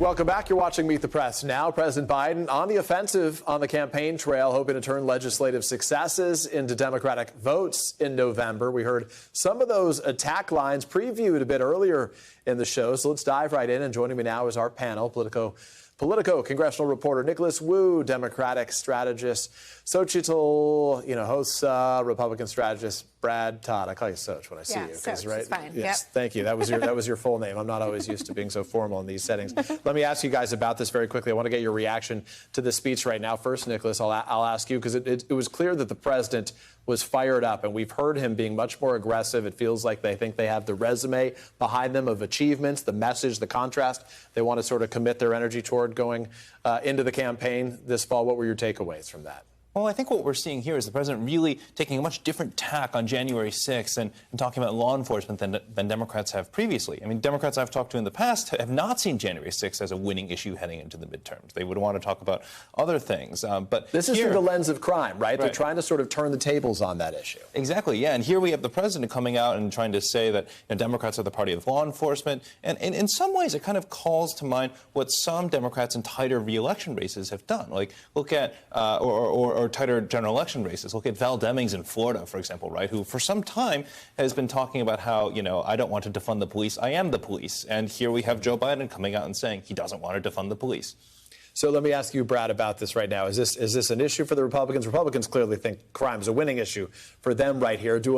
Welcome back. You're watching Meet the Press. Now, President Biden on the offensive on the campaign trail, hoping to turn legislative successes into Democratic votes in November. We heard some of those attack lines previewed a bit earlier in the show, so let's dive right in. And joining me now is our panel, Politico congressional reporter Nicholas Wu, Democratic strategist Xochitl Hinojosa, Republican strategist Brad Todd. I call you Soch when I see you, Soch, right? it's fine. Yes, yep. Thank you. That was your full name. I'm not always used to being so formal in these settings. Let me ask you guys about this very quickly. I want to get your reaction to the speech right now. First, Nicholas, I'll ask you because it was clear that the president was fired up, and we've heard him being much more aggressive. It feels like they think they have the resume behind them of achievements, the message, the contrast they want to sort of commit their energy toward going into the campaign this fall. What were your takeaways from that? Well, I think what we're seeing here is the president really taking a much different tack on January 6th and talking about law enforcement than Democrats have previously. I mean, Democrats I've talked to in the past have not seen January 6th as a winning issue heading into the midterms. They would want to talk about other things. But this is through the lens of crime, right? They're trying to sort of turn the tables on that issue. Exactly, yeah. And here we have the president coming out and trying to say that Democrats are the party of law enforcement. And in some ways, it kind of calls to mind what some Democrats in tighter re-election races have done. Like, look at, or tighter general election races. Look at Val Demings in Florida, for example, right, who for some time has been talking about how, I don't want to defund the police, I am the police. And here we have Joe Biden coming out and saying he doesn't want to defund the police. So let me ask you, Brad, about this right now. Is this an issue for the Republicans? Republicans clearly think crime is a winning issue for them right here. Do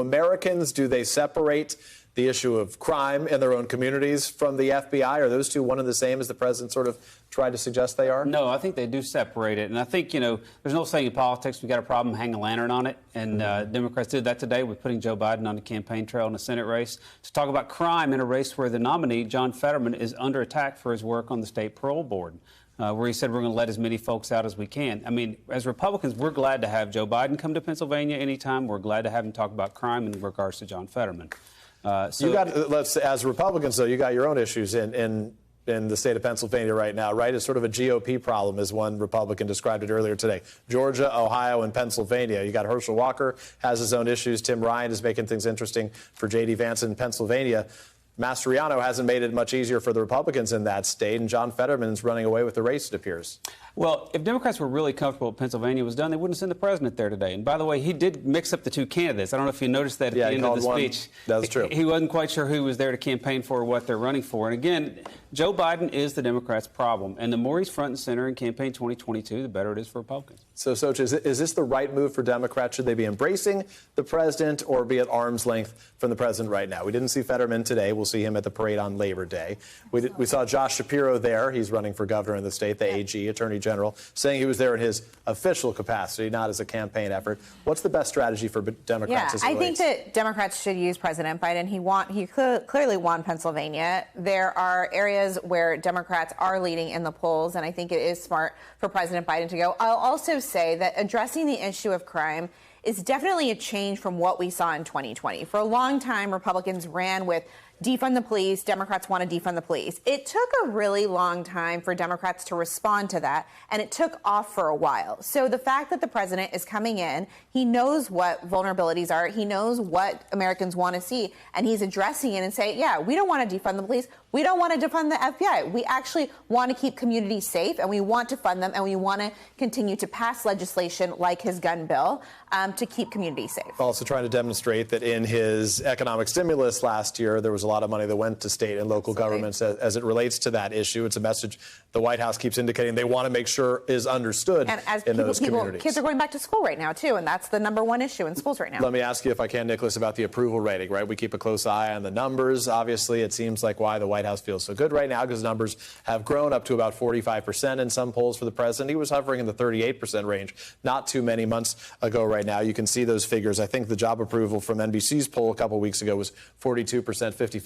they separate the issue of crime in their own communities from the FBI? Are those two one and the same as the president sort of tried to suggest they are? No, I think they do separate it. And I think, there's no saying in politics, we got a problem, hang a lantern on it. And Democrats did that today with putting Joe Biden on the campaign trail in the Senate race to talk about crime in a race where the nominee, John Fetterman, is under attack for his work on the state parole board. Where he said we're going to let as many folks out as we can. I mean, as Republicans, we're glad to have Joe Biden come to Pennsylvania anytime. We're glad to have him talk about crime in regards to John Fetterman. As Republicans, though, you got your own issues in the state of Pennsylvania right now, right? It's sort of a GOP problem, as one Republican described it earlier today. Georgia, Ohio, and Pennsylvania. You got Herschel Walker has his own issues. Tim Ryan is making things interesting for J.D. Vance in Pennsylvania. Mastriano hasn't made it much easier for the Republicans in that state, and John Fetterman's running away with the race, it appears. Well, if Democrats were really comfortable with Pennsylvania was done, they wouldn't send the president there today. And by the way, he did mix up the two candidates. I don't know if you noticed that at the end of the speech. That's true. He wasn't quite sure who was there to campaign for or what they're running for. And again, Joe Biden is the Democrats' problem. And the more he's front and center in campaign 2022, the better it is for Republicans. So, Soch, is this the right move for Democrats? Should they be embracing the president or be at arm's length from the president right now? We didn't see Fetterman today. We'll see him at the parade on Labor Day. We saw Josh Shapiro there. He's running for governor in the state, the AG, Attorney General, saying he was there in his official capacity, not as a campaign effort. What's the best strategy for Democrats? I think that Democrats should use President Biden. He clearly won Pennsylvania. There are areas where Democrats are leading in the polls, and I think it is smart for President Biden to go. I'll also say that addressing the issue of crime is definitely a change from what we saw in 2020. For a long time, Republicans ran with defund the police. Democrats want to defund the police. It took a really long time for Democrats to respond to that, and it took off for a while. So the fact that the president is coming in, he knows what vulnerabilities are. He knows what Americans want to see, and he's addressing it and saying, yeah, we don't want to defund the police. We don't want to defund the FBI. We actually want to keep communities safe, and we want to fund them, and we want to continue to pass legislation like his gun bill to keep communities safe. Also trying to demonstrate that in his economic stimulus last year, there was a lot of money that went to state and local governments as it relates to that issue. It's a message the White House keeps indicating they want to make sure is understood and as in those communities. Kids are going back to school right now, too, and that's the #1 issue in schools right now. Let me ask you, if I can, Nicholas, about the approval rating, right? We keep a close eye on the numbers. Obviously, it seems like why the White House feels so good right now, because numbers have grown up to about 45% in some polls for the president. He was hovering in the 38% range not too many months ago right now. You can see those figures. I think the job approval from NBC's poll a couple weeks ago was 42%, 55%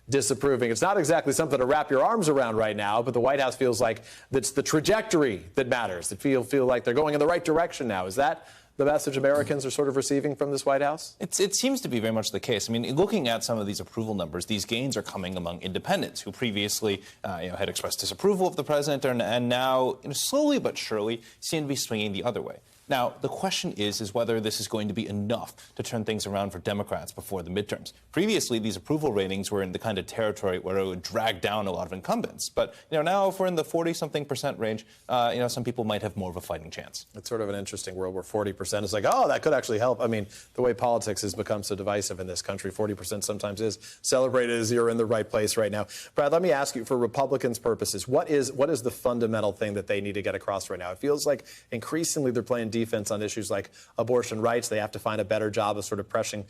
disapproving. It's not exactly something to wrap your arms around right now, but the White House feels like it's the trajectory that matters. They feel like they're going in the right direction now. Is that the message Americans are sort of receiving from this White House? It seems to be very much the case. I mean, looking at some of these approval numbers, these gains are coming among independents who previously had expressed disapproval of the president and now slowly but surely seem to be swinging the other way. Now, the question is whether this is going to be enough to turn things around for Democrats before the midterms. Previously, these approval ratings were in the kind of territory where it would drag down a lot of incumbents. But now if we're in the 40-something% range, some people might have more of a fighting chance. It's sort of an interesting world where 40% is like, oh, that could actually help. I mean, the way politics has become so divisive in this country, 40% sometimes is celebrated as you're in the right place right now. Brad, let me ask you, for Republicans' purposes, what is the fundamental thing that they need to get across right now? It feels like increasingly they're playing defense on issues like abortion rights. They have to find a better job of sort of pressing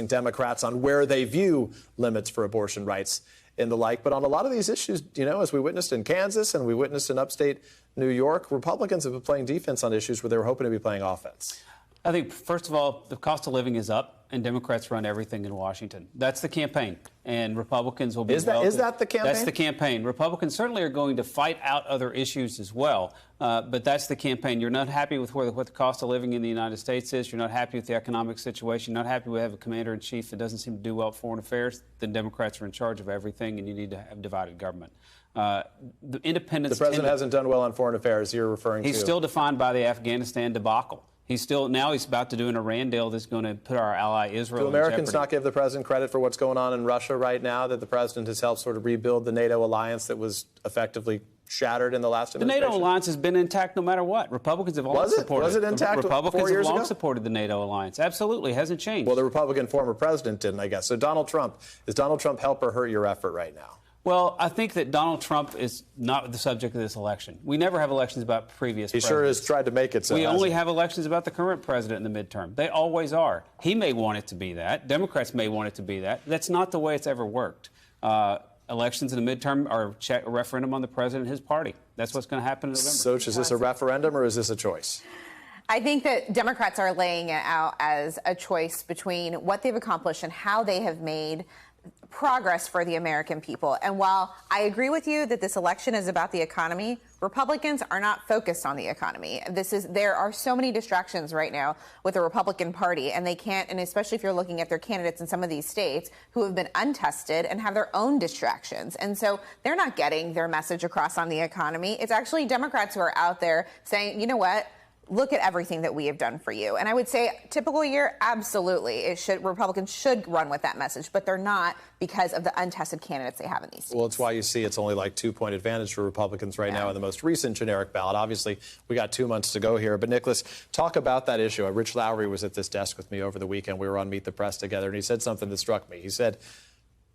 Democrats on where they view limits for abortion rights and the like. But on a lot of these issues, as we witnessed in Kansas and we witnessed in upstate New York, Republicans have been playing defense on issues where they were hoping to be playing offense. I think, first of all, the cost of living is up, and Democrats run everything in Washington. That's the campaign, and Republicans will be... Is that the campaign? That's the campaign. Republicans certainly are going to fight out other issues as well, but that's the campaign. You're not happy with what the cost of living in the United States is. You're not happy with the economic situation. You're not happy we have a commander-in-chief that doesn't seem to do well at foreign affairs. Then Democrats are in charge of everything, and you need to have divided government. The independents... The president hasn't done well on foreign affairs, you're referring to... He's still defined by the Afghanistan debacle. He's about to do an Iran deal that's going to put our ally Israel in jeopardy. Do Americans not give the president credit for what's going on in Russia right now, that the president has helped sort of rebuild the NATO alliance that was effectively shattered in the last administration? The NATO alliance has been intact no matter what. Republicans have always supported it. Was it intact 4 years ago? Republicans have long supported the NATO alliance. Absolutely. It hasn't changed. Well, the Republican former president didn't, I guess. So is Donald Trump help or hurt your effort right now? Well, I think that Donald Trump is not the subject of this election. We never have elections about previous presidents. He sure has tried to make it so. We only have elections about the current president in the midterm. They always are. He may want it to be that. Democrats may want it to be that. That's not the way it's ever worked. Elections in the midterm are a referendum on the president and his party. That's what's going to happen in November. So is this a referendum or is this a choice? I think that Democrats are laying it out as a choice between what they've accomplished and how they have made progress for the American people. And while I agree with you that this election is about the economy, Republicans are not focused on the economy. There are so many distractions right now with the Republican Party, and they can't, and especially if you're looking at their candidates in some of these states who have been untested and have their own distractions. And so they're not getting their message across on the economy. It's actually Democrats who are out there saying, you know what? Look at everything that we have done for you. And I would say, typical year, absolutely. Republicans should run with that message, but they're not because of the untested candidates they have in these states. Well, it's why you see it's only like 2-point advantage for Republicans right now in the most recent generic ballot. Obviously, we got 2 months to go here. But, Nicholas, talk about that issue. Rich Lowry was at this desk with me over the weekend. We were on Meet the Press together, and he said something that struck me. He said,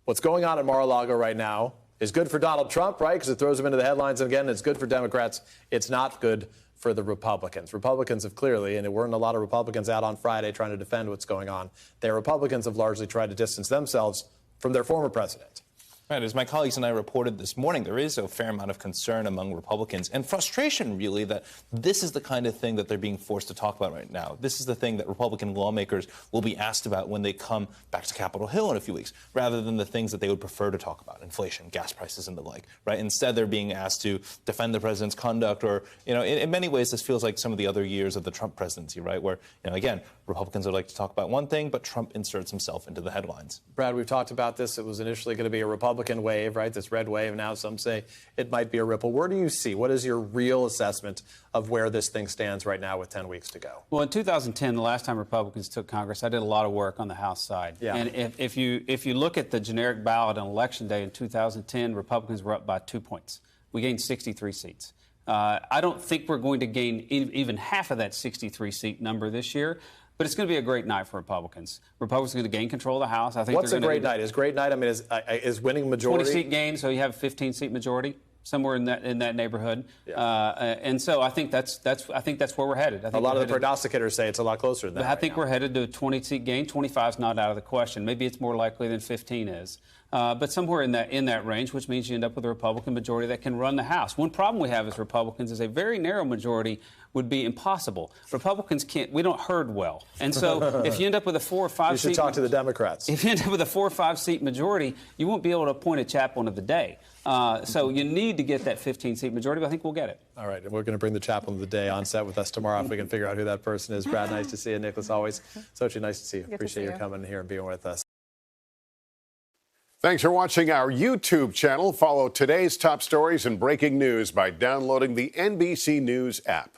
what's going on in Mar-a-Lago right now is good for Donald Trump, right, because it throws him into the headlines. And, again, it's good for Democrats. It's not good for the Republicans. Republicans have clearly, and there weren't a lot of Republicans out on Friday trying to defend what's going on. Their Republicans have largely tried to distance themselves from their former president. Right. As my colleagues and I reported this morning, there is a fair amount of concern among Republicans and frustration, really, that this is the kind of thing that they're being forced to talk about right now. This is the thing that Republican lawmakers will be asked about when they come back to Capitol Hill in a few weeks, rather than the things that they would prefer to talk about, inflation, gas prices, and the like. Right. Instead, they're being asked to defend the president's conduct, or, in many ways, this feels like some of the other years of the Trump presidency, right, where, again, Republicans would like to talk about one thing, but Trump inserts himself into the headlines. Brad, we've talked about this. It was initially going to be a Republican wave, right? This red wave. Now some say it might be a ripple. Where do you see? What is your real assessment of where this thing stands right now with 10 weeks to go? Well, in 2010, the last time Republicans took Congress, I did a lot of work on the House side. Yeah. And if you look at the generic ballot on Election Day in 2010, Republicans were up by 2 points. We gained 63 seats. I don't think we're going to gain even half of that 63-seat number this year. But it's going to be a great night for Republicans. Republicans are going to gain control of the House. I think. What's a great night? Is great night? I mean, is winning majority? 20-seat gain, so you have a 15-seat majority somewhere in that neighborhood. Yeah. And so I think that's where we're headed. I think a lot of the prognosticators say it's a lot closer than that. I think we're headed to a 20-seat gain. 25 is not out of the question. Maybe it's more likely than 15 is. But somewhere in that range, which means you end up with a Republican majority that can run the House. One problem we have as Republicans is a very narrow majority would be impossible. Republicans can't. We don't herd well, and so if you end up with a 4 or 5 seat, you should talk to the Democrats. If you end up with a 4 or 5 seat majority, you won't be able to appoint a chaplain of the day. So you need to get that 15-seat majority, but I think we'll get it. All right, and we're going to bring the chaplain of the day on set with us tomorrow if we can figure out who that person is. Brad, nice to see you. Nicholas, always. Xochitl, nice to see you. Appreciate you coming here and being with us. Thanks for watching our YouTube channel. Follow today's top stories and breaking news by downloading the NBC News app.